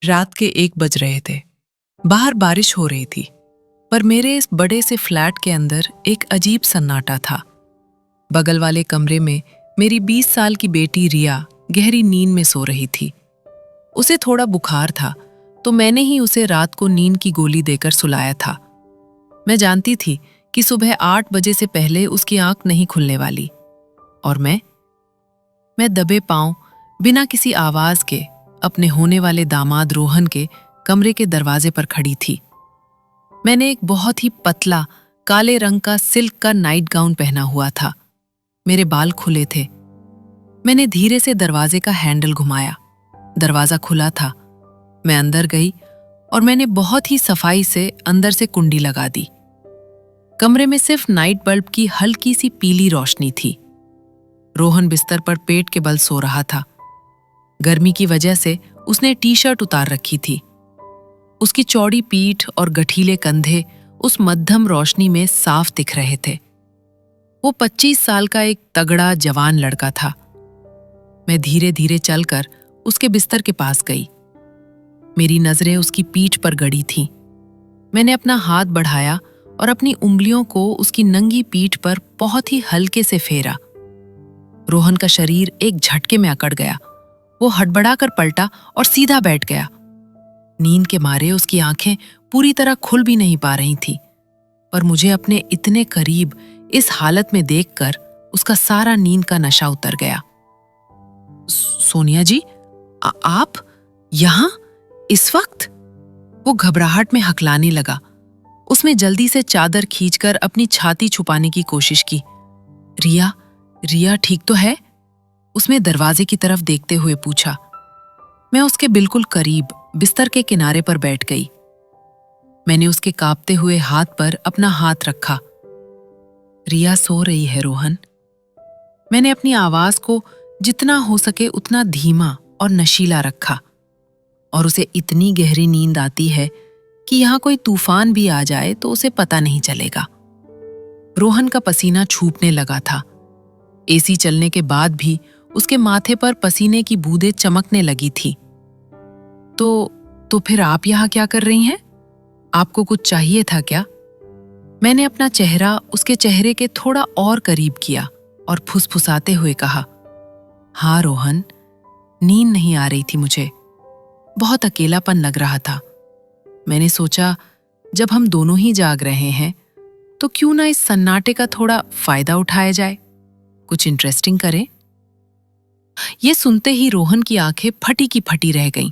रात के 1 बज रहे थे। बाहर बारिश हो रही थी, पर मेरे इस बड़े से फ्लैट के अंदर एक अजीब सन्नाटा था। बगल वाले कमरे में मेरी 20 साल की बेटी रिया गहरी नींद में सो रही थी। उसे थोड़ा बुखार था, तो मैंने ही उसे रात को नींद की गोली देकर सुलाया था। मैं जानती थी कि सुबह 8 बजे से पहले उसकी आंख नहीं खुलने वाली। और मैं दबे पांव, बिना किसी आवाज के, अपने होने वाले दामाद रोहन के कमरे के दरवाजे पर खड़ी थी। मैंने एक बहुत ही पतला काले रंग का सिल्क का नाइट गाउन पहना हुआ था। मेरे बाल खुले थे। मैंने धीरे से दरवाजे का हैंडल घुमाया। दरवाजा खुला था। मैं अंदर गई और मैंने बहुत ही सफाई से अंदर से कुंडी लगा दी। कमरे में सिर्फ नाइट बल्ब की हल्की सी पीली रोशनी थी। रोहन बिस्तर पर पेट के बल सो रहा था। गर्मी की वजह से उसने टी-शर्ट उतार रखी थी। उसकी चौड़ी पीठ और गठीले कंधे उस मध्यम रोशनी में साफ दिख रहे थे। वो 25 साल का एक तगड़ा जवान लड़का था। मैं धीरे धीरे चलकर उसके बिस्तर के पास गई। मेरी नजरें उसकी पीठ पर गड़ी थीं। मैंने अपना हाथ बढ़ाया और अपनी उंगलियों को उसकी नंगी पीठ पर बहुत ही हल्के से फेरा। रोहन का शरीर एक झटके में अकड़ गया। वो हड़बड़ाकर पलटा और सीधा बैठ गया। नींद के मारे उसकी आंखें पूरी तरह खुल भी नहीं पा रही थीं, पर मुझे अपने इतने करीब इस हालत में देखकर उसका सारा नींद का नशा उतर गया। सोनिया जी, आप यहां इस वक्त? वो घबराहट में हकलाने लगा। उसने जल्दी से चादर खींचकर अपनी छाती छुपाने की कोशिश की। रिया ठीक तो है? उसने दरवाजे की तरफ देखते हुए पूछा। मैं उसके बिल्कुल करीब बिस्तर के किनारे पर बैठ गई। मैंने उसके कांपते हुए हाथ पर अपना हाथ रखा। रिया सो रही है रोहन। मैंने अपनी आवाज को जितना हो सके उतना धीमा और नशीला रखा। और उसे इतनी गहरी नींद आती है कि यहां कोई तूफान भी आ जाए तो उसे पता नहीं चलेगा। रोहन का पसीना छूटने लगा था। एसी चलने के बाद भी उसके माथे पर पसीने की बूंदें चमकने लगी थी। तो फिर आप यहां क्या कर रही हैं? आपको कुछ चाहिए था क्या? मैंने अपना चेहरा उसके चेहरे के थोड़ा और करीब किया और फुसफुसाते हुए कहा, हाँ रोहन, नींद नहीं आ रही थी मुझे। बहुत अकेलापन लग रहा था। मैंने सोचा जब हम दोनों ही जाग रहे हैं तो क्यों ना इस सन्नाटे का थोड़ा फायदा उठाया जाए, कुछ इंटरेस्टिंग करें। ये सुनते ही रोहन की आंखें फटी की फटी रह गईं।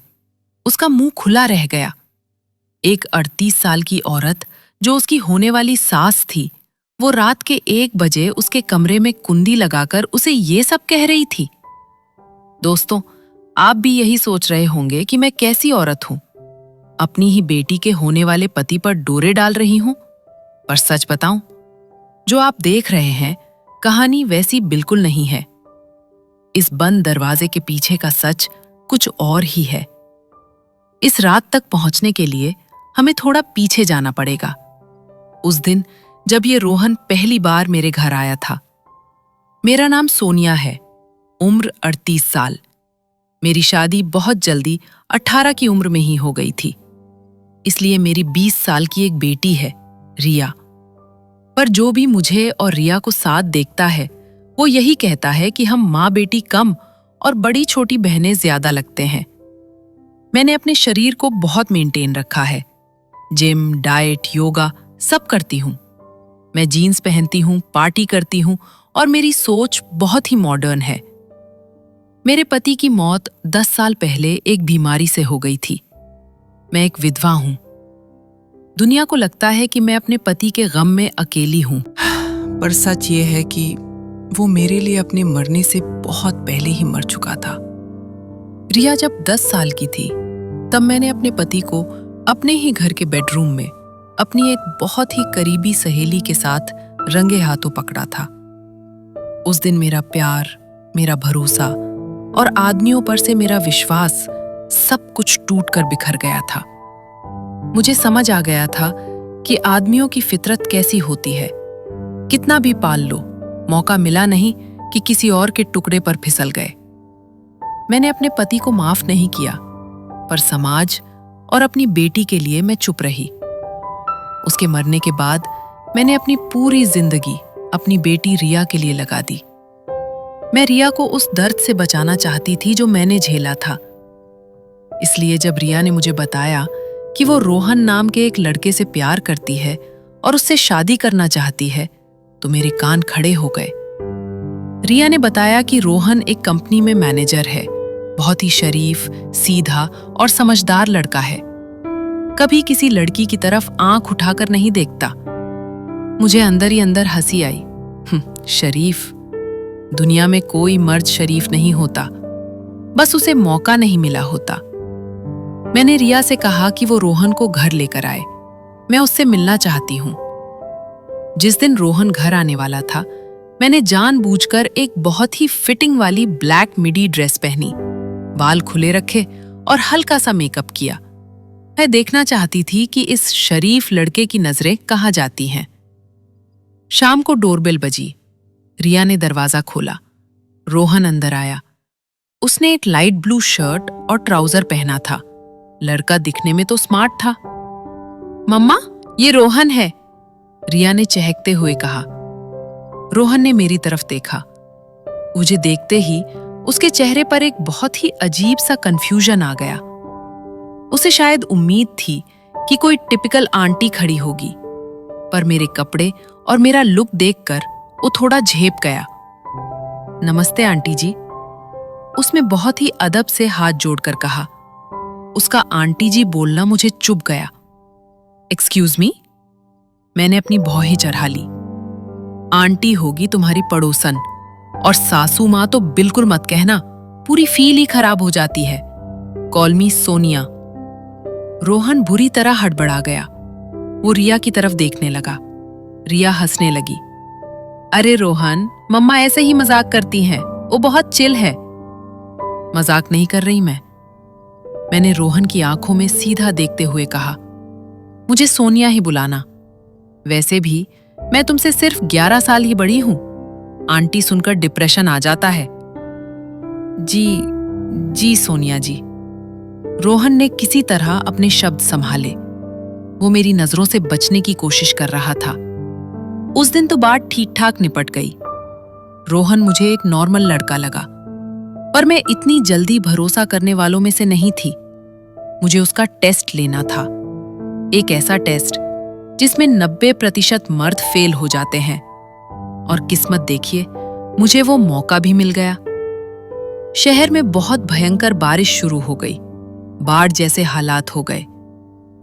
उसका मुंह खुला रह गया। एक 38 साल की औरत जो उसकी होने वाली सास थी, वो रात के 1 बजे उसके कमरे में कुंडी लगाकर उसे ये सब कह रही थी। दोस्तों, आप भी यही सोच रहे होंगे कि मैं कैसी औरत हूं, अपनी ही बेटी के होने वाले पति पर डोरे डाल रही हूं। पर सच बताऊं, जो आप देख रहे हैं कहानी वैसी बिल्कुल नहीं है। इस बंद दरवाजे के पीछे का सच कुछ और ही है। इस रात तक पहुंचने के लिए हमें थोड़ा पीछे जाना पड़ेगा। उस दिन जब ये रोहन पहली बार मेरे घर आया था। मेरा नाम सोनिया है, उम्र 38 साल। मेरी शादी बहुत जल्दी 18 की उम्र में ही हो गई थी, इसलिए मेरी 20 साल की एक बेटी है, रिया। पर जो भी मुझे और रिया को साथ देखता है वो यही कहता है कि हम माँ बेटी कम और बड़ी छोटी बहनें ज्यादा लगते हैं। मैंने अपने शरीर को बहुत मेंटेन रखा है। जिम, डाइट, योगा सब करती हूँ। मैं जीन्स पहनती हूँ, पार्टी करती हूँ और मेरी सोच बहुत ही मॉडर्न है। मेरे पति की मौत 10 साल पहले एक बीमारी से हो गई थी। मैं एक विधवा हूँ। दुनिया को लगता है कि मैं अपने पति के गम में अकेली हूँ, पर सच ये है कि वो मेरे लिए अपने मरने से बहुत पहले ही मर चुका था। रिया जब 10 साल की थी तब मैंने अपने पति को अपने ही घर के बेडरूम में अपनी एक बहुत ही करीबी सहेली के साथ रंगे हाथों पकड़ा था। उस दिन मेरा प्यार, मेरा भरोसा और आदमियों पर से मेरा विश्वास सब कुछ टूट कर बिखर गया था। मुझे समझ आ गया था कि आदमियों की फितरत कैसी होती है। कितना भी पाल लो, मौका मिला नहीं कि किसी और के टुकड़े पर फिसल गए। मैंने अपने पति को माफ नहीं किया। पर समाज और अपनी बेटी के लिए मैं चुप रही। उसके मरने के बाद मैंने अपनी पूरी जिंदगी अपनी बेटी रिया के लिए लगा दी। मैं रिया को उस दर्द से बचाना चाहती थी जो मैंने झेला था। इसलिए जब रिया ने मुझे बताया कि वो रोहन नाम के एक लड़के से प्यार करती है और उससे शादी करना चाहती है, तो मेरे कान खड़े हो गए। रिया ने बताया कि रोहन एक कंपनी में मैनेजर है, बहुत ही शरीफ, सीधा और समझदार लड़का है। कभी किसी लड़की की तरफ आंख उठाकर नहीं देखता। मुझे अंदर ही अंदर हंसी आई। शरीफ? दुनिया में कोई मर्द शरीफ नहीं होता, बस उसे मौका नहीं मिला होता। मैंने रिया से कहा कि वो रोहन को घर लेकर आए, मैं उससे मिलना चाहती हूं। जिस दिन रोहन घर आने वाला था, मैंने जानबूझकर एक बहुत ही फिटिंग वाली ब्लैक मिडी ड्रेस पहनी, बाल खुले रखे और हल्का सा मेकअप किया। मैं देखना चाहती थी कि इस शरीफ लड़के की नजरें कहाँ जाती हैं। शाम को डोरबेल बजी। रिया ने दरवाजा खोला। रोहन अंदर आया। उसने एक लाइट ब्लू शर्ट और ट्राउजर पहना था। लड़का दिखने में तो स्मार्ट था। मम्मा, ये रोहन है, रिया ने चहकते हुए कहा। रोहन ने मेरी तरफ देखा। मुझे देखते ही उसके चेहरे पर एक बहुत ही अजीब सा कंफ्यूजन आ गया। उसे शायद उम्मीद थी कि कोई टिपिकल आंटी खड़ी होगी, पर मेरे कपड़े और मेरा लुक देखकर वो थोड़ा झेप गया। नमस्ते आंटी जी, उसने बहुत ही अदब से हाथ जोड़कर कहा। उसका आंटी जी बोलना मुझे चुभ गया। एक्सक्यूज मी, मैंने अपनी भौहें चढ़ा ली। आंटी होगी तुम्हारी पड़ोसन, और सासू माँ तो बिल्कुल मत कहना, पूरी फील ही खराब हो जाती है। कॉल मी सोनिया। रोहन बुरी तरह हड़बड़ा गया। वो रिया की तरफ देखने लगा। रिया हंसने लगी। अरे रोहन, मम्मा ऐसे ही मजाक करती हैं, वो बहुत चिल है। मजाक नहीं कर रही मैंने रोहन की आंखों में सीधा देखते हुए कहा, मुझे सोनिया ही बुलाना। वैसे भी मैं तुमसे सिर्फ 11 साल ही बड़ी हूं। आंटी सुनकर डिप्रेशन आ जाता है। जी सोनिया जी। रोहन ने किसी तरह अपने शब्द संभाले। वो मेरी नजरों से बचने की कोशिश कर रहा था। उस दिन तो बात ठीक ठाक निपट गई। रोहन मुझे एक नॉर्मल लड़का लगा, पर मैं इतनी जल्दी भरोसा करने वालों में से नहीं थी। मुझे उसका टेस्ट लेना था, एक ऐसा टेस्ट जिसमें 90% मर्द फेल हो जाते हैं। और किस्मत देखिए, मुझे वो मौका भी मिल गया। शहर में बहुत भयंकर बारिश शुरू हो गई। बाढ़ जैसे हालात हो गए।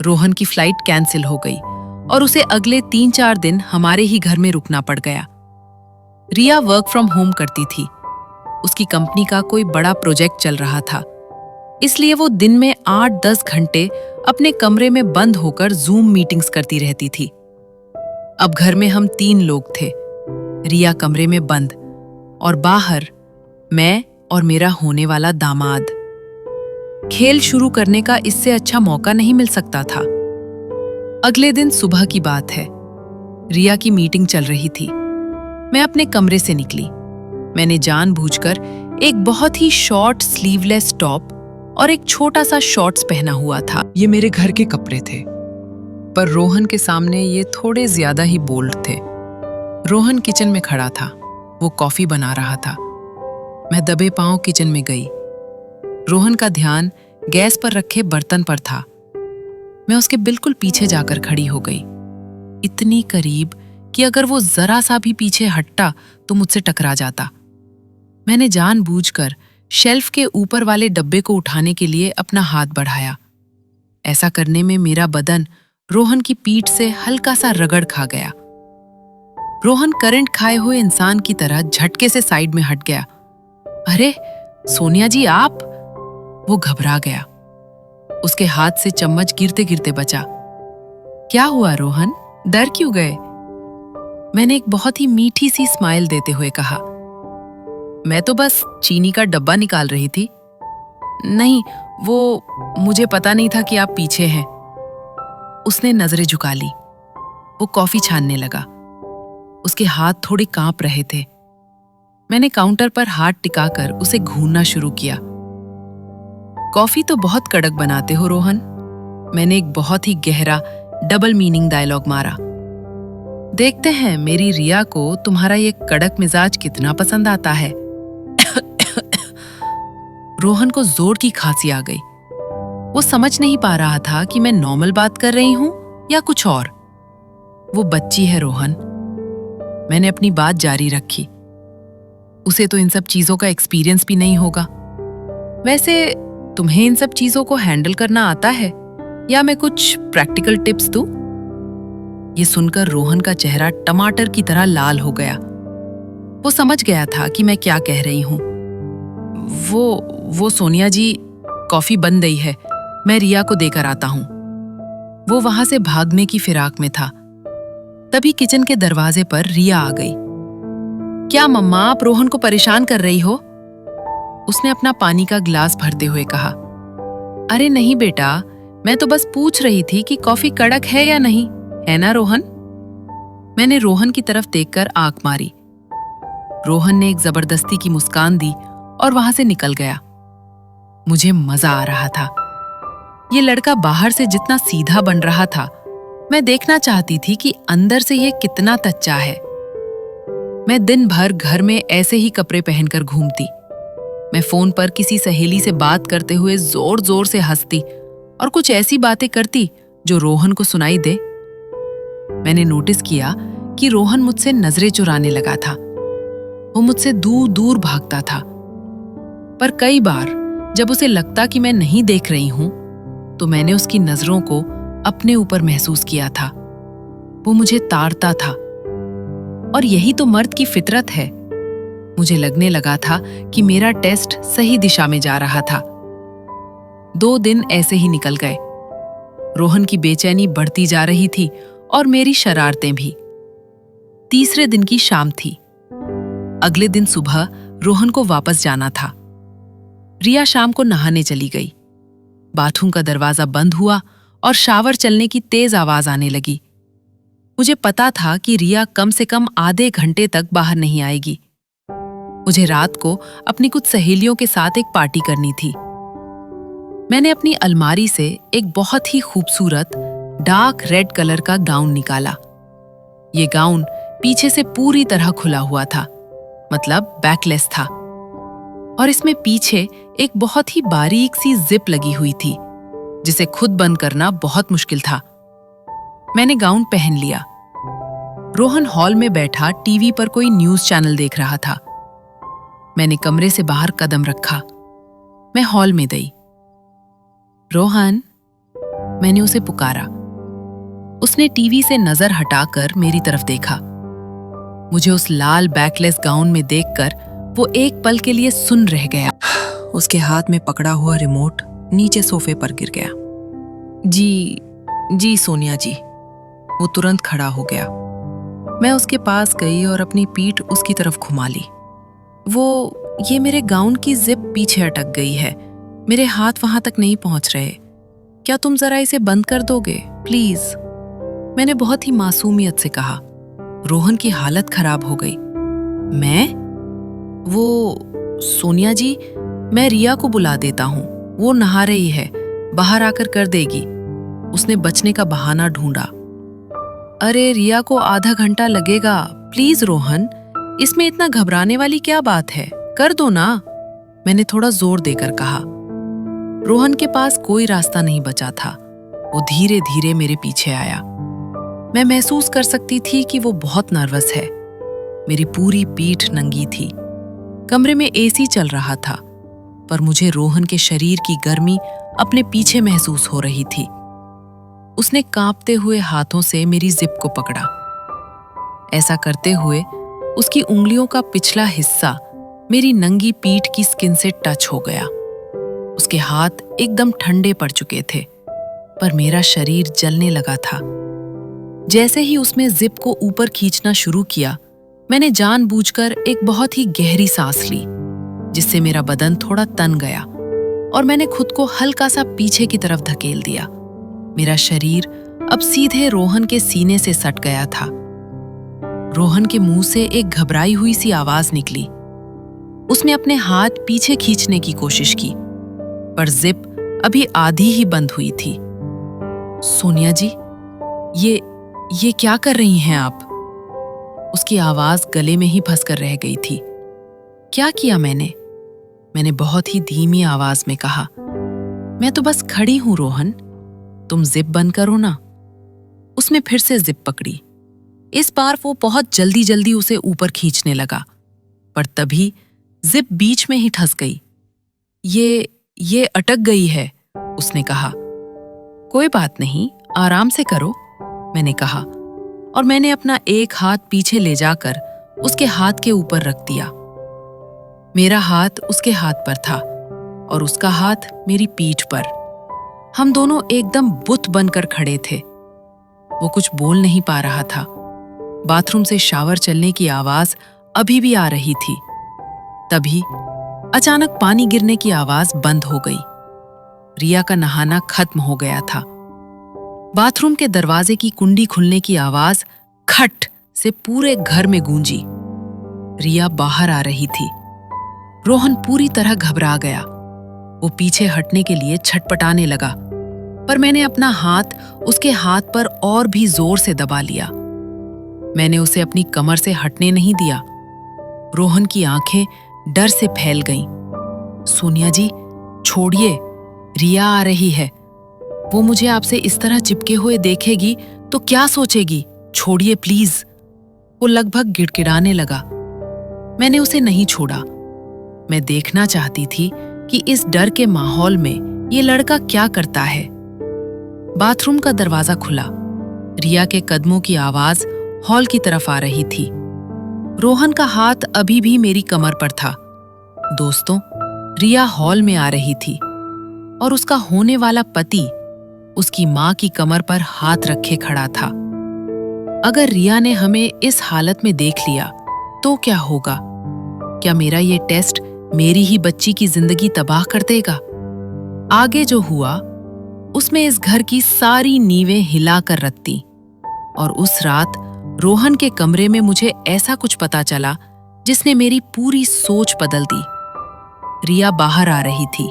रोहन की फ्लाइट कैंसिल हो गई और उसे अगले 3-4 दिन हमारे ही घर में रुकना पड़ गया। रिया वर्क फ्रॉम होम करती थी। उसकी कंपनी का कोई बड़ा प्रोजेक्ट चल रहा था, इसलिए वो दिन में 8-10 घंटे अपने कमरे में बंद होकर जूम मीटिंग्स करती रहती थी। अब घर में हम 3 लोग थे। रिया कमरे में बंद, और बाहर मैं और मेरा होने वाला दामाद। खेल शुरू करने का इससे अच्छा मौका नहीं मिल सकता था। अगले दिन सुबह की बात है। रिया की मीटिंग चल रही थी। मैं अपने कमरे से निकली। मैंने जानबूझकर एक बहुत ही शॉर्ट स्लीवलेस टॉप और एक छोटा सा शॉर्ट्स पहना हुआ था। ये मेरे घर के कपड़े थे, पर रोहन के सामने ये थोड़े ज्यादा ही बोल्ड थे। रोहन किचन में खड़ा था। वो कॉफी बना रहा था। मैं दबे पांव किचन में गई। रोहन का ध्यान गैस पर रखे बर्तन पर था। मैं उसके बिल्कुल पीछे जाकर खड़ी हो गई, इतनी करीब कि अगर वो जरा सा भी पीछे हटता तो मुझसे टकरा जाता। मैंने जानबूझकर शेल्फ के ऊपर वाले डब्बे को उठाने के लिए अपना हाथ बढ़ाया। ऐसा करने में मेरा बदन रोहन की पीठ से हल्का सा रगड़ खा गया। रोहन करंट खाए हुए इंसान की तरह झटके से साइड में हट गया। अरे सोनिया जी, आप? वो घबरा गया। उसके हाथ से चम्मच गिरते गिरते बचा। क्या हुआ रोहन, डर क्यों गए? मैंने एक बहुत ही मीठी सी स्माइल देते हुए कहा, मैं तो बस चीनी का डब्बा निकाल रही थी। नहीं, वो मुझे पता नहीं था कि आप पीछे हैं। उसने नजरें झुका ली। वो कॉफी छानने लगा। उसके हाथ थोड़े कांप रहे थे। मैंने काउंटर पर हाथ टिकाकर उसे घूरना शुरू किया। कॉफी तो बहुत कड़क बनाते हो रोहन। मैंने एक बहुत ही गहरा डबल मीनिंग डायलॉग मारा। देखते हैं मेरी रिया को तुम्हारा ये कड़क मिजाज कितना पसंद आता है। रोहन को जोर की खांसी आ गई। वो समझ नहीं पा रहा था कि मैं नॉर्मल बात कर रही हूं या कुछ और। वो बच्ची है रोहन। मैंने अपनी बात जारी रखी। उसे तो इन सब चीजों का एक्सपीरियंस भी नहीं होगा। वैसे तुम्हें इन सब चीजों को हैंडल करना आता है या मैं कुछ प्रैक्टिकल टिप्स दूं? ये सुनकर रोहन का चेहरा टमाटर की तरह लाल हो गया। वो समझ गया था कि मैं क्या कह रही हूं। वो सोनिया जी, कॉफी बन गई है, मैं रिया को देकर आता हूं। वो वहां से भागने की फिराक में था। तभी किचन के दरवाजे पर रिया आ गई। क्या मम्मा, आप रोहन को परेशान कर रही हो? उसने अपना पानी का गिलास भरते हुए कहा। अरे नहीं बेटा, मैं तो बस पूछ रही थी कि कॉफी कड़क है या नहीं, है ना रोहन? मैंने रोहन की तरफ देखकर आंख मारी। रोहन ने एक जबरदस्ती की मुस्कान दी और वहां से निकल गया। मुझे मजा आ रहा था। ये लड़का बाहर से जितना सीधा बन रहा था, मैं देखना चाहती थी कि अंदर से ये कितना सच्चा है। मैं दिन भर घर में ऐसे ही कपड़े पहनकर घूमती। मैं फोन पर किसी सहेली से बात करते हुए जोर जोर से हंसती और कुछ ऐसी बातें करती जो रोहन को सुनाई दे। मैंने नोटिस किया कि रोहन मुझसे नजरें चुराने लगा था। वो मुझसे दूर दूर भागता था। पर कई बार जब उसे लगता कि मैं नहीं देख रही हूं, तो मैंने उसकी नजरों को अपने ऊपर महसूस किया था। वो मुझे ताड़ता था। और यही तो मर्द की फितरत है। मुझे लगने लगा था कि मेरा टेस्ट सही दिशा में जा रहा था। 2 दिन ऐसे ही निकल गए। रोहन की बेचैनी बढ़ती जा रही थी और मेरी शरारतें भी। तीसरे दिन की शाम थी। अगले दिन सुबह रोहन को वापस जाना था। रिया शाम को नहाने चली गई। बाथरूम का दरवाजा बंद हुआ और शावर चलने की तेज आवाज आने लगी। मुझे पता था कि रिया कम से कम आधे घंटे तक बाहर नहीं आएगी। मुझे रात को अपनी कुछ सहेलियों के साथ एक पार्टी करनी थी। मैंने अपनी अलमारी से एक बहुत ही खूबसूरत डार्क रेड कलर का गाउन निकाला। ये गाउन पीछे से पूरी तरह खुला हुआ था, मतलब बैकलेस था, और इसमें पीछे एक बहुत ही बारीक सी जिप लगी हुई थी, जिसे खुद बंद करना बहुत मुश्किल था। मैंने गाउन पहन लिया। रोहन हॉल में बैठा टीवी पर कोई न्यूज चैनल देख रहा था। मैंने कमरे से बाहर कदम रखा। मैं हॉल में गई। रोहन, मैंने उसे पुकारा। उसने टीवी से नजर हटाकर मेरी तरफ देखा। मुझे उस लाल बैकलेस गाउन में देखकर वो एक पल के लिए सुन्न रह गया। उसके हाथ में पकड़ा हुआ रिमोट नीचे सोफे पर गिर गया। जी सोनिया जी। वो तुरंत खड़ा हो गया। मैं उसके पास गई और अपनी पीठ उसकी तरफ घुमा ली। ये मेरे गाउन की जिप पीछे अटक गई है। मेरे हाथ वहां तक नहीं पहुंच रहे। क्या तुम जरा इसे बंद कर दोगे प्लीज? मैंने बहुत ही मासूमियत से कहा। रोहन की हालत खराब हो गई। मैं? सोनिया जी, मैं रिया को बुला देता हूँ, वो नहा रही है, बाहर आकर कर देगी। उसने बचने का बहाना ढूंढा। अरे रिया को आधा घंटा लगेगा, प्लीज रोहन, इसमें इतना घबराने वाली क्या बात है, कर दो ना, मैंने थोड़ा जोर देकर कहा। रोहन के पास कोई रास्ता नहीं बचा था। वो धीरे धीरे मेरे पीछे आया। मैं महसूस कर सकती थी कि वो बहुत नर्वस है। मेरी पूरी पीठ नंगी थी। कमरे में एसी चल रहा था, पर मुझे रोहन के शरीर की गर्मी अपने पीछे महसूस हो रही थी। उसने कांपते हुए हाथों से मेरी जिप को पकड़ा। ऐसा करते हुए उसकी उंगलियों का पिछला हिस्सा मेरी नंगी पीठ की स्किन से टच हो गया। उसके हाथ एकदम ठंडे पड़ चुके थे, पर मेरा शरीर जलने लगा था। जैसे ही उसने जिप को ऊपर खींचना शुरू किया, मैंने जानबूझकर एक बहुत ही गहरी सांस ली, जिससे मेरा बदन थोड़ा तन गया और मैंने खुद को हल्का सा पीछे की तरफ धकेल दिया। मेरा शरीर अब सीधे रोहन के सीने से सट गया था। रोहन के मुंह से एक घबराई हुई सी आवाज निकली। उसने अपने हाथ पीछे खींचने की कोशिश की, पर जिप अभी आधी ही बंद हुई थी। सोनिया जी, ये क्या कर रही हैं आप? उसकी आवाज गले में ही फंस कर रह गई थी। क्या किया मैंने बहुत ही धीमी आवाज में कहा। मैं तो बस खड़ी हूं रोहन, तुम जिप बंद करो ना। उसने फिर से जिप पकड़ी। इस बार वो बहुत जल्दी जल्दी उसे ऊपर खींचने लगा, पर तभी जिप बीच में ही ठस गई। ये अटक गई है, उसने कहा। कोई बात नहीं, आराम से करो, मैंने कहा, और मैंने अपना एक हाथ पीछे ले जाकर उसके हाथ के ऊपर रख दिया। मेरा हाथ उसके हाथ पर था और उसका हाथ मेरी पीठ पर। हम दोनों एकदम बुत बनकर खड़े थे। वो कुछ बोल नहीं पा रहा था। बाथरूम से शावर चलने की आवाज अभी भी आ रही थी। तभी अचानक पानी गिरने की आवाज बंद हो गई। रिया का नहाना खत्म हो गया था। बाथरूम के दरवाजे की कुंडी खुलने की आवाज खट से पूरे घर में गूंजी। रिया बाहर आ रही थी। रोहन पूरी तरह घबरा गया। वो पीछे हटने के लिए छटपटाने लगा, पर मैंने अपना हाथ उसके हाथ पर और भी जोर से दबा लिया। मैंने उसे अपनी कमर से हटने नहीं दिया। रोहन की आंखें डर से फैल गईं। सोनिया जी, छोड़िए, रिया आ रही है। वो मुझे आपसे इस तरह चिपके हुए देखेगी तो क्या सोचेगी? छोड़िए प्लीज। वो लगभग गिड़गिड़ाने लगा। मैंने उसे नहीं छोड़ा। मैं देखना चाहती थी कि इस डर के माहौल में ये लड़का क्या करता है। बाथरूम का दरवाजा खुला। रिया के कदमों की आवाज हॉल की तरफ आ रही थी। रोहन का हाथ अभी भी मेरी कमर पर था। दोस्तों, रिया हॉल में आ रही थी और उसका होने वाला पति उसकी मां की कमर पर हाथ रखे खड़ा था। अगर रिया ने हमें इस हालत में देख लिया तो क्या होगा? क्या मेरा ये टेस्ट मेरी ही बच्ची की जिंदगी तबाह कर देगा? आगे जो हुआ उसमें इस घर की सारी नींवें हिला कर रख दी। और उस रात रोहन के कमरे में मुझे ऐसा कुछ पता चला जिसने मेरी पूरी सोच बदल दी। रिया बाहर आ रही थी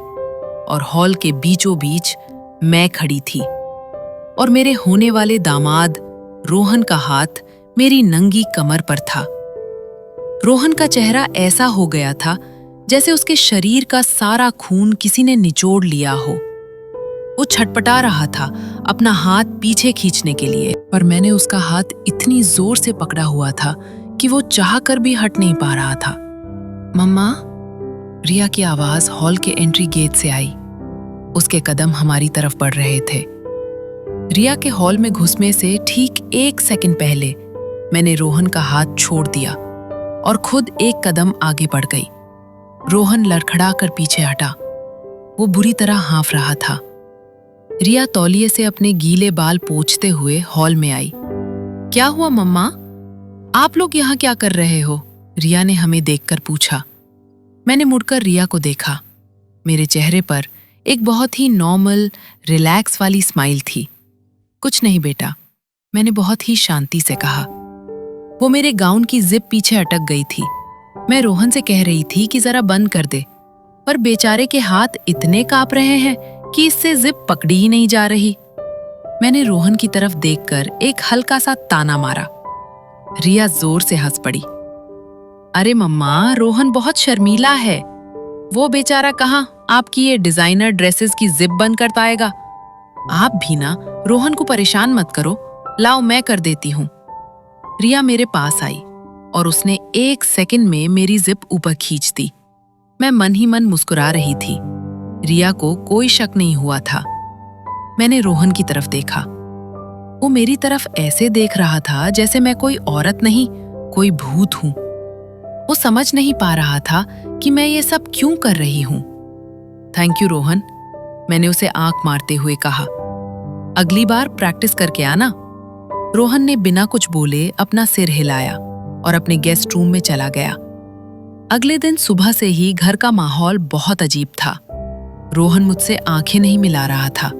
और हॉल के बीचों बीच मैं खड़ी थी और मेरे होने वाले दामाद रोहन का हाथ मेरी नंगी कमर पर था। रोहन का चेहरा ऐसा हो गया था जैसे उसके शरीर का सारा खून किसी ने निचोड़ लिया हो। वो छटपटा रहा था अपना हाथ पीछे खींचने के लिए, पर मैंने उसका हाथ इतनी जोर से पकड़ा हुआ था कि वो चाहकर भी हट नहीं पा रहा था। मम्मा, रिया की आवाज हॉल के एंट्री गेट से आई। उसके कदम हमारी तरफ बढ़ रहे थे। रिया के हॉल में घुसने से ठीक 1 सेकंड पहले मैंने रोहन का हाथ छोड़ दिया और खुद एक कदम आगे बढ़ गई। रोहन लड़खड़ा कर पीछे हटा। वो बुरी तरह हाँफ रहा था। रिया तौलिए से अपने गीले बाल पोंछते हुए हॉल में आई। क्या हुआ मम्मा? आप लोग यहाँ क्या कर रहे हो? रिया ने हमें देखकर पूछा। मैंने मुड़कर रिया को देखा। मेरे चेहरे पर एक बहुत ही नॉर्मल, रिलैक्स वाली स्माइल थी। कुछ नहीं बेटा, मैंने बहुत ही शांति से कहा। वो मेरे गाउन की जिप पीछे अटक गई थी। मैं रोहन से कह रही थी कि जरा बंद कर दे, पर बेचारे के हाथ इतने कांप रहे हैं कि इससे जिप पकड़ी ही नहीं जा रही। मैंने रोहन की तरफ देखकर एक हल्का सा ताना मारा। रिया जोर से हंस पड़ी। अरे मम्मा, रोहन बहुत शर्मीला है। वो बेचारा कहाँ आपकी ये डिजाइनर ड्रेसेस की जिप बंद कर पाएगा। आप भी ना रोहन को परेशान मत करो, लाओ मैं कर देती हूँ। रिया मेरे पास आई और उसने 1 सेकंड में मेरी जिप ऊपर खींच दी। मैं मन ही मन मुस्कुरा रही थी। रिया को कोई शक नहीं हुआ था। मैंने रोहन की तरफ देखा। वो मेरी तरफ ऐसे देख रहा था जैसे मैं कोई औरत नहीं, कोई भूत हूं। वो समझ नहीं पा रहा था कि मैं ये सब क्यों कर रही हूं। थैंक यू रोहन, मैंने उसे आंख मारते हुए कहा। अगली बार प्रैक्टिस करके आना। रोहन ने बिना कुछ बोले अपना सिर हिलाया और अपने गेस्ट रूम में चला गया। अगले दिन सुबह से ही घर का माहौल बहुत अजीब था। रोहन मुझसे आंखें नहीं मिला रहा था।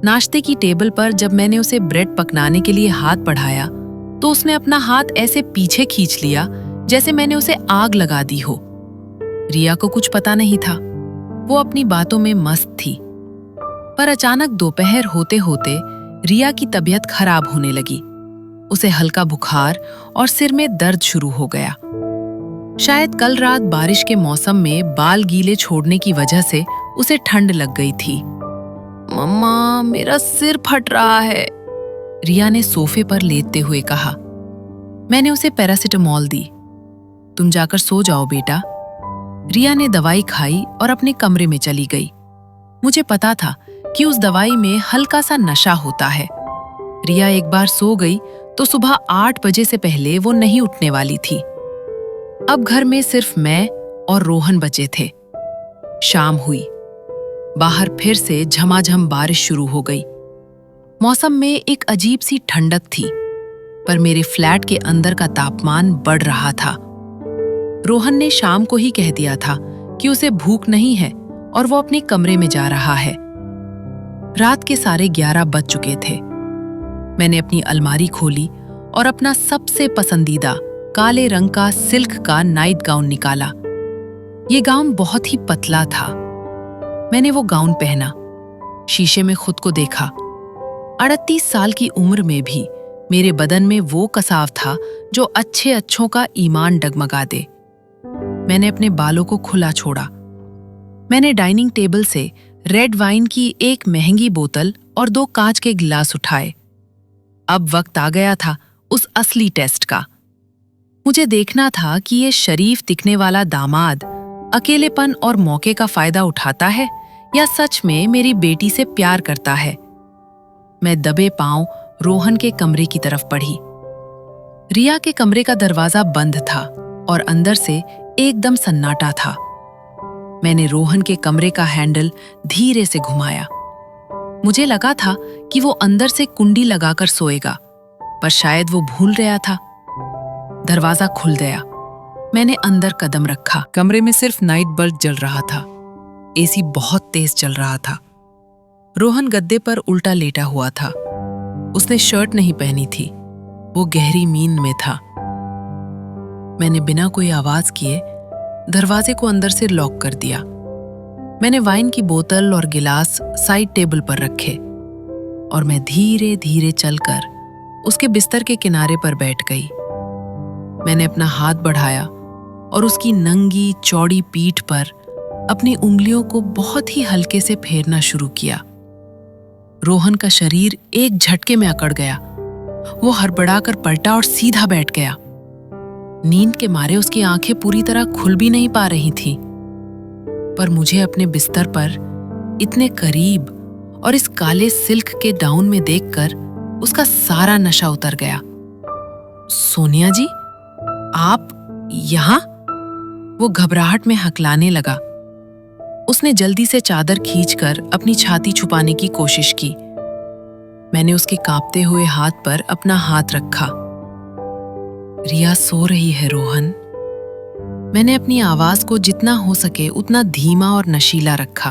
नाश्ते की टेबल पर जब मैंने उसे ब्रेड पकनाने के लिए हाथ बढ़ाया तो उसने अपना हाथ ऐसे पीछे खींच लिया जैसे मैंने उसे आग लगा दी हो। रिया को कुछ पता नहीं था। वो अपनी बातों में मस्त थी। पर अचानक दोपहर होते होते रिया की तबीयत खराब होने लगी। उसे हल्का बुखार और सिर में दर्द शुरू हो गया। शायद कल रात बारिश के मौसम में बाल गीले छोड़ने की वजह से उसे ठंड लग गई थी। मम्मा, मेरा सिर फट रहा है, रिया ने सोफे पर लेटते हुए कहा। मैंने उसे पैरासिटामोल दी। तुम जाकर सो जाओ बेटा। रिया ने दवाई खाई और अपने कमरे में चली गई। मुझे पता था कि उस दवाई में हल्का सा नशा होता है। रिया एक बार सो गई तो सुबह 8 बजे से पहले वो नहीं उठने वाली थी। अब घर में सिर्फ मैं और रोहन बचे थे। शाम हुई। बाहर फिर से झमाझम बारिश शुरू हो गई। मौसम में एक अजीब सी ठंडक थी, पर मेरे फ्लैट के अंदर का तापमान बढ़ रहा था। रोहन ने शाम को ही कह दिया था कि उसे भूख नहीं है और वो अपने कमरे में जा रहा है। रात के 11:30 बज चुके थे। मैंने अपनी अलमारी खोली और अपना सबसे पसंदीदा काले रंग का सिल्क का नाइट गाउन निकाला। ये गाउन बहुत ही पतला था। मैंने वो गाउन पहना, शीशे में खुद को देखा। 38 साल की उम्र में भी मेरे बदन में वो कसाव था जो अच्छों का ईमान डगमगा दे। मैंने अपने बालों को खुला छोड़ा। मैंने डाइनिंग टेबल से रेड वाइन की एक महंगी बोतल और 2 कांच के गिलास उठाए। अब वक्त आ गया था उस असली टेस्ट का। मुझे देखना था कि ये शरीफ दिखने वाला दामाद अकेलेपन और मौके का फायदा उठाता है या सच में मेरी बेटी से प्यार करता है। मैं दबे पांव रोहन के कमरे की तरफ बढ़ी। रिया के कमरे का दरवाजा बंद था और अंदर से एकदम सन्नाटा था। मैंने रोहन के कमरे का हैंडल धीरे से घुमाया। मुझे लगा था कि वो अंदर से कुंडी लगाकर सोएगा, पर शायद वो भूल गया था। दरवाजा खुल गया। मैंने अंदर कदम रखा। कमरे में सिर्फ नाइट बल्ब जल रहा था। एसी बहुत तेज चल रहा था। रोहन गद्दे पर उल्टा लेटा हुआ था। उसने शर्ट नहीं पहनी थी। वो गहरी नींद में था। मैंने बिना कोई आवाज किए दरवाजे को अंदर से लॉक कर दिया। मैंने वाइन की बोतल और गिलास साइड टेबल पर रखे और मैं धीरे धीरे चलकर उसके बिस्तर के किनारे पर बैठ गई। मैंने अपना हाथ बढ़ाया और उसकी नंगी चौड़ी पीठ पर अपनी उंगलियों को बहुत ही हल्के से फेरना शुरू किया। रोहन का शरीर एक झटके में अकड़ गया। वो हड़बड़ाकर पलटा और सीधा बैठ गया। नींद के मारे उसकी आंखें पूरी तरह खुल भी नहीं पा रही थीं। पर मुझे अपने बिस्तर पर इतने करीब और इस काले सिल्क के डाउन में देखकर उसका सारा नशा उतर गया। सोनिया जी, आप यहां? वो घबराहट में हकलाने लगा। उसने जल्दी से चादर खींचकर अपनी छाती छुपाने की कोशिश की। मैंने उसके कांपते हुए हाथ पर अपना हाथ रखा। रिया सो रही है रोहन। मैंने अपनी आवाज को जितना हो सके उतना धीमा और नशीला रखा।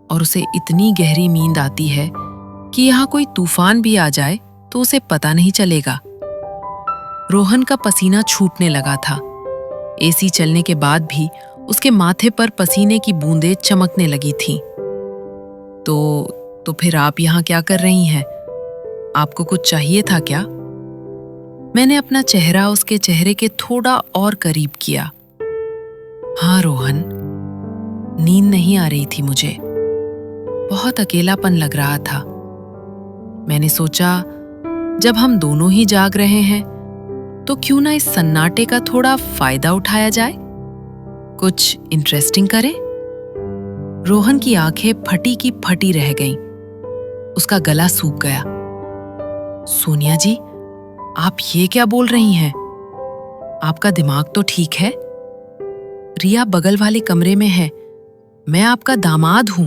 और उसे इतनी गहरी नींद आती है कि यहाँ कोई तूफान भी आ जाए तो उसे पता नहीं चलेगा। रोहन का पसीना छूटने लगा था। एसी चलने के बाद भी उसके माथे पर पसीने की बूंदें चमकने लगी थीं। तो फिर आप यहाँ क्या कर रही हैं? आपको कुछ चाहिए था क्या? मैंने अपना चेहरा उसके चेहरे के थोड़ा और करीब किया। हाँ रोहन, नींद नहीं आ रही थी मुझे। बहुत अकेलापन लग रहा था। मैंने सोचा जब हम दोनों ही जाग रहे हैं तो क्यों ना इस सन्नाटे का थोड़ा फायदा उठाया जाए, कुछ इंटरेस्टिंग करें। रोहन की आंखें फटी की फटी रह गईं। उसका गला सूख गया। सोनिया जी, आप ये क्या बोल रही हैं? आपका दिमाग तो ठीक है? रिया बगल वाले कमरे में है। मैं आपका दामाद हूं।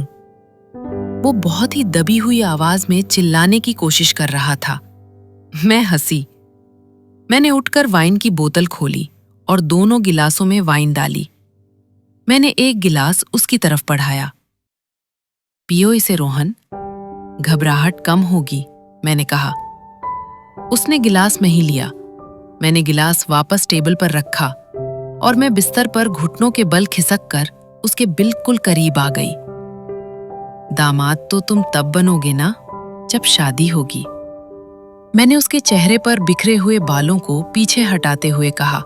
वो बहुत ही दबी हुई आवाज में चिल्लाने की कोशिश कर रहा था। मैं हंसी। मैंने उठकर वाइन की बोतल खोली और दोनों गिलासों में वाइन डाली। मैंने एक गिलास उसकी तरफ बढ़ाया। पियो इसे रोहन, घबराहट कम होगी, मैंने कहा। उसने गिलास में ही लिया। मैंने गिलास वापस टेबल पर रखा और मैं बिस्तर पर घुटनों के बल खिसक कर उसके बिल्कुल करीब आ गई। दामाद तो तुम तब बनोगे ना जब शादी होगी। मैंने उसके चेहरे पर बिखरे हुए बालों को पीछे हटाते हुए कहा,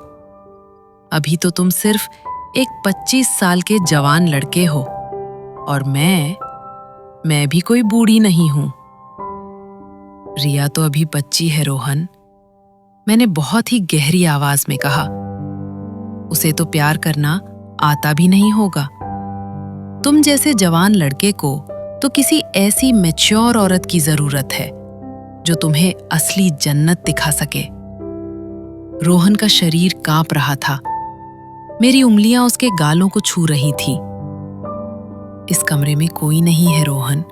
अभी तो तुम सिर्फ एक 25 साल के जवान लड़के हो और मैं भी कोई बूढ़ी नहीं हूं। रिया तो अभी बच्ची है रोहन, मैंने बहुत ही गहरी आवाज में कहा। उसे तो प्यार करना आता भी नहीं होगा। तुम जैसे जवान लड़के को तो किसी ऐसी मैच्योर औरत की जरूरत है जो तुम्हें असली जन्नत दिखा सके। रोहन का शरीर कांप रहा था। मेरी उंगलियां उसके गालों को छू रही थीं। इस कमरे में कोई नहीं है रोहन,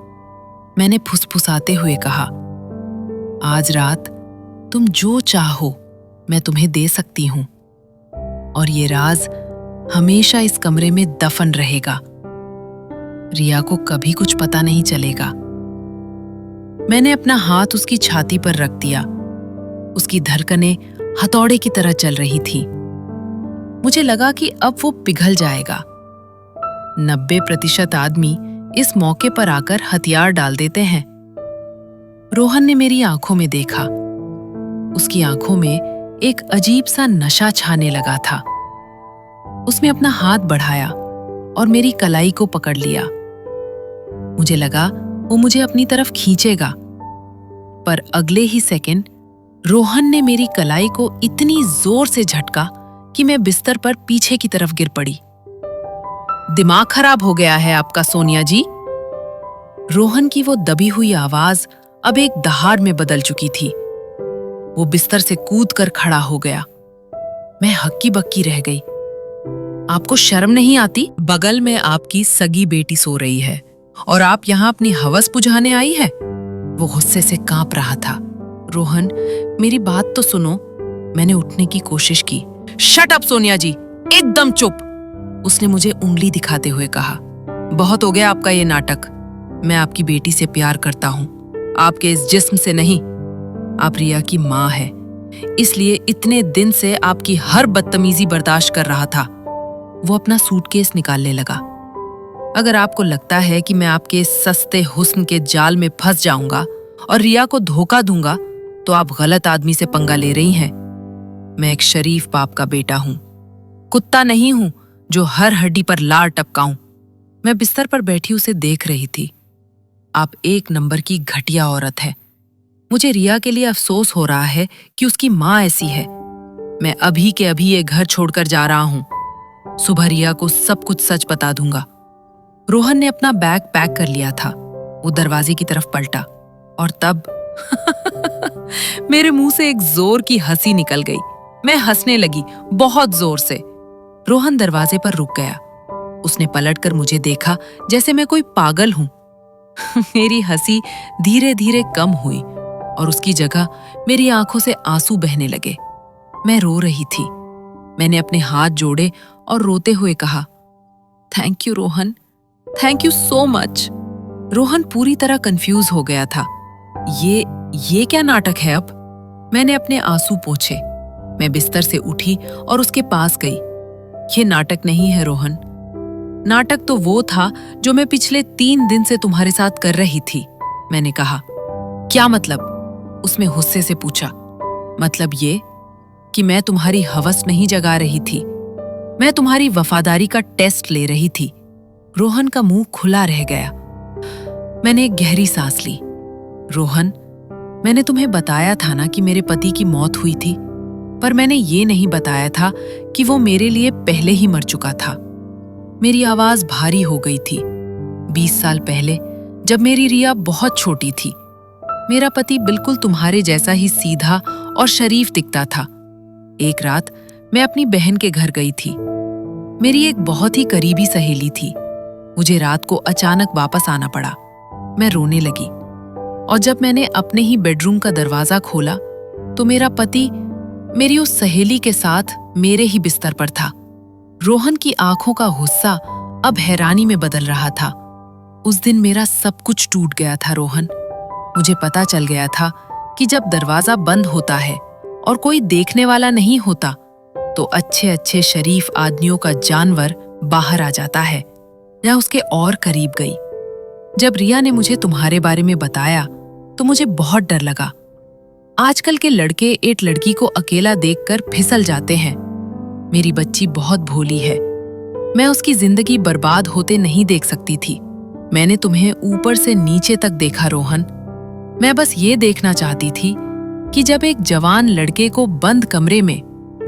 मैंने फुसफुसाते हुए कहा। आज रात तुम जो चाहो मैं तुम्हें दे सकती हूं और ये राज हमेशा इस कमरे में दफन रहेगा। रिया को कभी कुछ पता नहीं चलेगा। मैंने अपना हाथ उसकी छाती पर रख दिया। उसकी धड़कनें हथौड़े की तरह चल रही थीं। मुझे लगा कि अब वो पिघल जाएगा। 90% आदमी इस मौके पर आकर हथियार डाल देते हैं। रोहन ने मेरी आंखों में देखा। उसकी आंखों में एक अजीब सा नशा छाने लगा था। उसने अपना हाथ बढ़ाया और मेरी कलाई को पकड़ लिया। मुझे लगा वो मुझे अपनी तरफ खींचेगा, पर अगले ही सेकंड रोहन ने मेरी कलाई को इतनी जोर से झटका कि मैं बिस्तर पर पीछे की तरफ गिर पड़ी। दिमाग खराब हो गया है आपका सोनिया जी? रोहन की वो दबी हुई आवाज अब एक दहाड़ में बदल चुकी थी। वो बिस्तर से कूदकर खड़ा हो गया। मैं हक्की बक्की रह गई। आपको शर्म नहीं आती? बगल में आपकी सगी बेटी सो रही है और आप यहां अपनी हवस बुझाने आई है? वो गुस्से से कांप रहा था। रोहन, मेरी बात तो सुनो। मैंने उठने की कोशिश की। शट अप सोनिया जी, एकदम चुप, उसने मुझे उंगली दिखाते हुए कहा। बहुत हो गया आपका ये नाटक। मैं आपकी बेटी से प्यार करता हूं, आपके इस जिस्म से नहीं। आप रिया की मां है, इसलिए इतने दिन से आपकी हर बदतमीजी बर्दाश्त कर रहा था। वो अपना सूटकेस निकालने लगा। अगर आपको लगता है कि मैं आपके सस्ते हुस्न के जाल में फंस जाऊंगा और रिया को धोखा दूंगा, तो आप गलत आदमी से पंगा ले रही हैं। मैं एक शरीफ बाप का बेटा हूं, कुत्ता नहीं हूं जो हर हड्डी पर लार टपकाऊं। मैं बिस्तर पर बैठी उसे देख रही थी। आप एक नंबर की घटिया औरत है। मुझे रिया के लिए अफसोस हो रहा है कि उसकी मां ऐसी है। मैं अभी के अभी ये घर छोड़कर जा रहा हूं। सुबह रिया को सब कुछ सच बता दूंगा। रोहन ने अपना बैग पैक कर लिया था। वो दरवाजे की तरफ पलटा और तब मेरे मुंह से एक जोर की हंसी निकल गई। मैं हंसने लगी, बहुत जोर से। रोहन दरवाजे पर रुक गया। उसने पलटकर मुझे देखा जैसे मैं कोई पागल हूं। मेरी हंसी धीरे धीरे कम हुई और उसकी जगह मेरी आंखों से आंसू बहने लगे। मैं रो रही थी। मैंने अपने हाथ जोड़े और रोते हुए कहा, thank you Rohan, thank you so much. Rohan पूरी तरह कंफ्यूज हो गया था। ये क्या नाटक है अब? मैंने अपने आंसू पोंछे। मैं बिस्तर से उठी और उसके पास गई। ये नाटक नहीं है रोहन। नाटक तो वो था जो मैं पिछले 3 दिन से तुम्हारे साथ कर रही थी, मैंने कहा। क्या मतलब? उसने गुस्से से पूछा। मतलब ये कि मैं तुम्हारी हवस नहीं जगा रही थी, मैं तुम्हारी वफादारी का टेस्ट ले रही थी। रोहन का मुंह खुला रह गया। मैंने एक गहरी सांस ली। रोहन, मैंने तुम्हें बताया था ना कि मेरे पति की मौत हुई थी, पर मैंने ये नहीं बताया था कि वो मेरे लिए पहले ही मर चुका था। मेरी आवाज भारी हो गई थी। 20 साल पहले, जब मेरी रिया बहुत छोटी थी, मेरा पति बिल्कुल तुम्हारे जैसा ही सीधा और शरीफ दिखता था। एक रात मैं अपनी बहन के घर गई थी। मेरी एक बहुत ही करीबी सहेली थी। मुझे रात को अचानक वापस आना पड़ा। मैं रोने लगी और जब मैंने अपने ही बेडरूम का दरवाजा खोला तो मेरा पति मेरी उस सहेली के साथ मेरे ही बिस्तर पर था। रोहन की आंखों का गुस्सा अब हैरानी में बदल रहा था। उस दिन मेरा सब कुछ टूट गया था रोहन। मुझे पता चल गया था कि जब दरवाजा बंद होता है और कोई देखने वाला नहीं होता, तो अच्छे अच्छे शरीफ आदमियों का जानवर बाहर आ जाता है। मैं उसके और करीब गई। जब रिया ने मुझे तुम्हारे बारे में बताया तो मुझे बहुत डर लगा। आजकल के लड़के एक लड़की को अकेला देखकर फिसल जाते हैं। मेरी बच्ची बहुत भोली है। मैं उसकी जिंदगी बर्बाद होते नहीं देख सकती थी। मैंने तुम्हें ऊपर से नीचे तक देखा रोहन। मैं बस ये देखना चाहती थी कि जब एक जवान लड़के को बंद कमरे में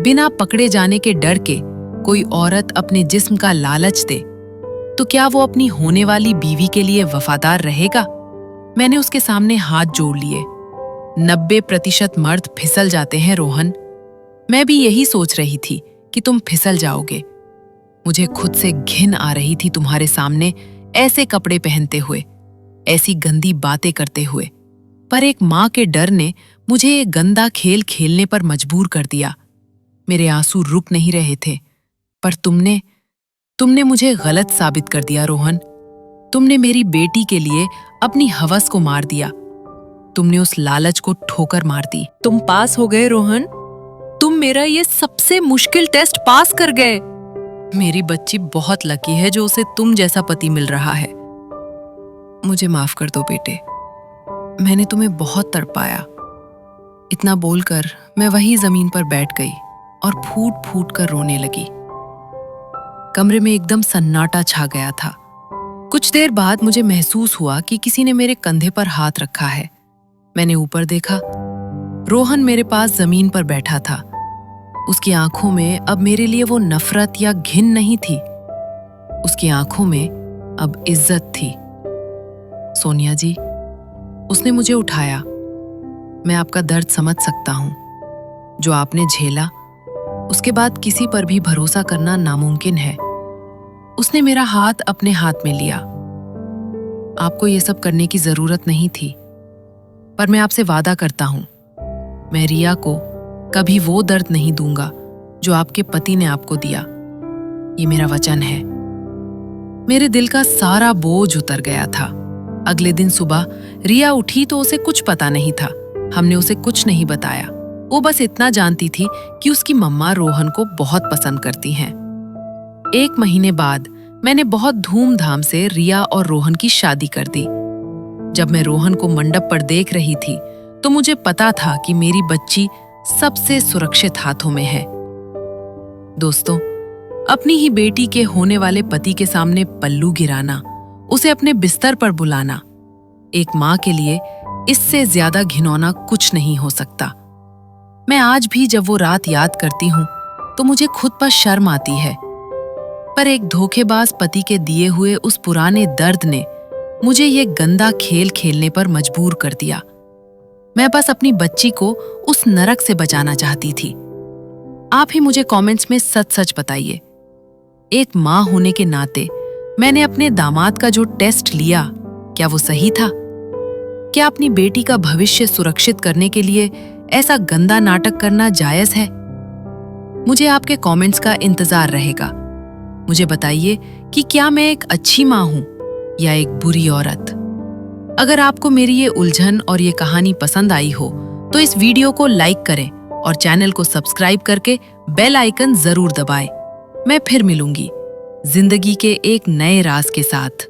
बिना पकड़े जाने के डर के कोई औरत अपने जिस्म का लालच दे तो क्या वो अपनी होने वाली बीवी के लिए वफादार रहेगा। मैंने उसके सामने हाथ जोड़ लिए। 90% मर्द फिसल जाते हैं रोहन। मैं भी यही सोच रही थी कि तुम फिसल जाओगे। मुझे खुद से घिन आ रही थी तुम्हारे सामने ऐसे कपड़े पहनते हुए, ऐसी गंदी बातें करते हुए। पर एक माँ के डर ने मुझे एक गंदा खेल खेलने पर मजबूर कर दिया। मेरे आंसू रुक नहीं रहे थे। पर तुमने मुझे गलत साबित कर दिया रोहन। तुमने मेरी बेटी के लिए अपनी हवस को मार दिया। तुमने उस लालच को ठोकर मार दी। तुम पास हो गए रोहन। तुम मेरा ये सबसे मुश्किल टेस्ट पास कर गए। मेरी बच्ची बहुत लकी है जो उसे तुम जैसा पति मिल रहा है। मुझे माफ कर दो बेटे। मैंने तुम्हें बहुत तड़पाया। इतना बोलकर मैं वही जमीन पर बैठ गई और फूट फूट कर रोने लगी। कमरे में एकदम सन्नाटा छा गया था। कुछ देर बाद मुझे महसूस हुआ कि किसी ने मेरे कंधे पर हाथ रखा है। मैंने ऊपर देखा। रोहन मेरे पास जमीन पर बैठा था। उसकी आंखों में अब मेरे लिए वो नफरत या घिन नहीं थी। उसकी आंखों में अब इज्जत थी। सोनिया जी, उसने मुझे उठाया। मैं आपका दर्द समझ सकता हूं। जो आपने झेला, उसके बाद किसी पर भी भरोसा करना नामुमकिन है। उसने मेरा हाथ अपने हाथ में लिया। आपको ये सब करने की जरूरत नहीं थी, पर मैं आपसे वादा करता हूं, मैं रिया को कभी वो दर्द नहीं दूंगा जो आपके पति ने आपको दिया। ये मेरा वचन है। मेरे दिल का सारा बोझ उतर गया था। अगले दिन सुबह रिया उठी तो उसे कुछ पता नहीं था। हमने उसे कुछ नहीं बताया। वो बस इतना जानती थी कि उसकी मम्मा रोहन को बहुत पसंद करती हैं। 1 महीने बाद मैंने बहुत धूमधाम से रिया और रोहन की शादी कर दी। जब मैं रोहन को मंडप पर देख रही थी तो मुझे पता था कि मेरी बच्ची सबसे सुरक्षित हाथों में है। दोस्तों, अपनी ही बेटी के होने वाले पति के सामने पल्लू गिराना, उसे अपने बिस्तर पर बुलाना, एक माँ के लिए इससे ज्यादा घिनौना कुछ नहीं हो सकता। मैं आज भी जब वो रात याद करती हूँ तो मुझे खुद पर शर्म आती है। पर एक धोखेबाज पति के दिए हुए उस पुराने दर्द ने मुझे ये गंदा खेल खेलने पर मजबूर कर दिया। मैं बस अपनी बच्ची को उस नरक से बचाना चाहती थी। आप ही मुझे कमेंट्स में सच सच बताइए। एक माँ होने के नाते मैंने अपने दामाद का जो टेस्ट लिया, क्या वो सही था? क्या अपनी बेटी का भविष्य सुरक्षित करने के लिए ऐसा गंदा नाटक करना जायज है? मुझे आपके कमेंट्स का इंतजार रहेगा। मुझे बताइए कि क्या मैं एक अच्छी माँ हूं या एक बुरी औरत? अगर आपको मेरी ये उलझन और ये कहानी पसंद आई हो तो इस वीडियो को लाइक करें और चैनल को सब्सक्राइब करके बेल आइकन जरूर दबाएं। मैं फिर मिलूंगी जिंदगी के एक नए राज के साथ।